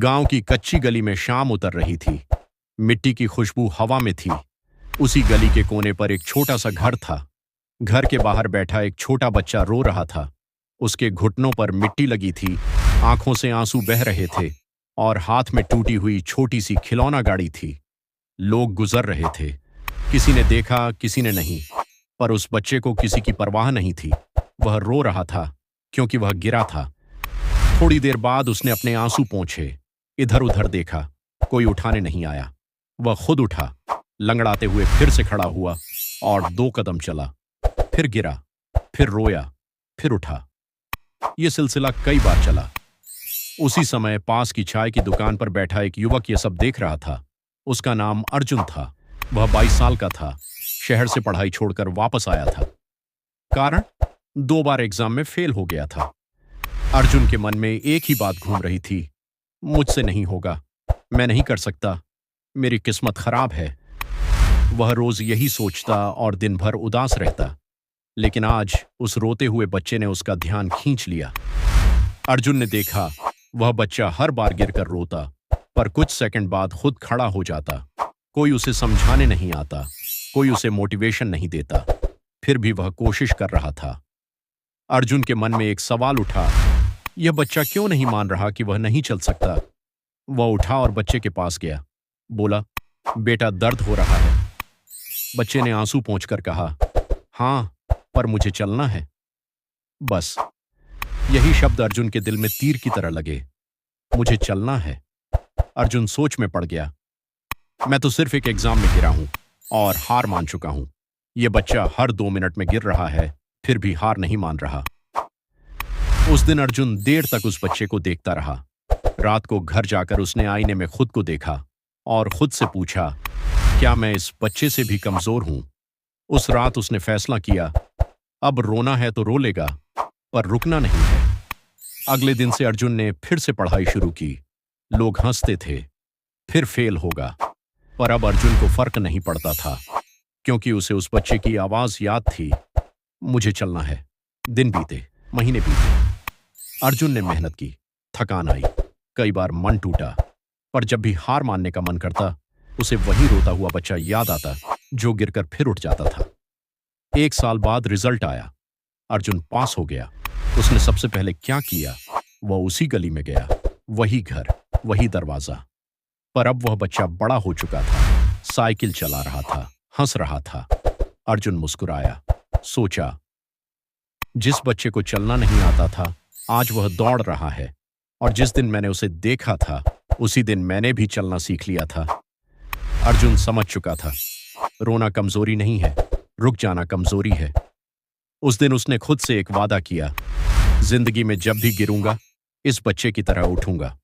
गांव की कच्ची गली में शाम उतर रही थी। मिट्टी की खुशबू हवा में थी। उसी गली के कोने पर एक छोटा सा घर था। घर के बाहर बैठा एक छोटा बच्चा रो रहा था। उसके घुटनों पर मिट्टी लगी थी, आंखों से आंसू बह रहे थे और हाथ में टूटी हुई छोटी सी खिलौना गाड़ी थी। लोग गुजर रहे थे, किसी ने देखा, किसी ने नहीं, पर उस बच्चे को किसी की परवाह नहीं थी। वह रो रहा था क्योंकि वह गिरा था। थोड़ी देर बाद उसने अपने आंसू पोंछे, इधर उधर देखा, कोई उठाने नहीं आया। वह खुद उठा, लंगड़ाते हुए फिर से खड़ा हुआ और 2 कदम चला, फिर गिरा, फिर रोया, फिर उठा। यह सिलसिला कई बार चला। उसी समय पास की चाय की दुकान पर बैठा एक युवक यह सब देख रहा था। उसका नाम अर्जुन था। वह 22 साल का था। शहर से पढ़ाई छोड़कर वापस आया था। कारण 2 बार एग्जाम में फेल हो गया था। अर्जुन के मन में एक ही बात घूम रही थी, मुझसे नहीं होगा, मैं नहीं कर सकता, मेरी किस्मत खराब है। वह रोज यही सोचता और दिन भर उदास रहता। लेकिन आज उस रोते हुए बच्चे ने उसका ध्यान खींच लिया। अर्जुन ने देखा, वह बच्चा हर बार गिरकर रोता, पर कुछ सेकंड बाद खुद खड़ा हो जाता। कोई उसे समझाने नहीं आता, कोई उसे मोटिवेशन नहीं देता, फिर भी वह कोशिश कर रहा था। अर्जुन के मन में एक सवाल उठा, यह बच्चा क्यों नहीं मान रहा कि वह नहीं चल सकता। वह उठा और बच्चे के पास गया, बोला, बेटा दर्द हो रहा है। बच्चे ने आंसू पोंछकर कहा, हाँ, पर मुझे चलना है। बस यही शब्द अर्जुन के दिल में तीर की तरह लगे, मुझे चलना है। अर्जुन सोच में पड़ गया। मैं तो सिर्फ एक एग्जाम में गिरा हूं और हार मान चुका हूं। यह बच्चा हर 2 मिनट में गिर रहा है, फिर भी हार नहीं मान रहा। उस दिन अर्जुन देर तक उस बच्चे को देखता रहा। रात को घर जाकर उसने आईने में खुद को देखा और खुद से पूछा, क्या मैं इस बच्चे से भी कमजोर हूं। उस रात उसने फैसला किया, अब रोना है तो रो लेगा, पर रुकना नहीं है। अगले दिन से अर्जुन ने फिर से पढ़ाई शुरू की। लोग हंसते थे, फिर फेल होगा, पर अब अर्जुन को फर्क नहीं पड़ता था, क्योंकि उसे उस बच्चे की आवाज याद थी, मुझे चलना है। दिन बीते, महीने बीते। अर्जुन ने मेहनत की, थकान आई, कई बार मन टूटा, पर जब भी हार मानने का मन करता, उसे वही रोता हुआ बच्चा याद आता जो गिरकर फिर उठ जाता था। 1 साल बाद रिजल्ट आया। अर्जुन पास हो गया। उसने सबसे पहले क्या किया, वह उसी गली में गया, वही घर, वही दरवाजा। पर अब वह बच्चा बड़ा हो चुका था, साइकिल चला रहा था, हंस रहा था। अर्जुन मुस्कुराया, सोचा, जिस बच्चे को चलना नहीं आता था, आज वह दौड़ रहा है, और जिस दिन मैंने उसे देखा था, उसी दिन मैंने भी चलना सीख लिया था। अर्जुन समझ चुका था, रोना कमजोरी नहीं है, रुक जाना कमजोरी है। उस दिन उसने खुद से एक वादा किया, जिंदगी में जब भी गिरूंगा, इस बच्चे की तरह उठूंगा।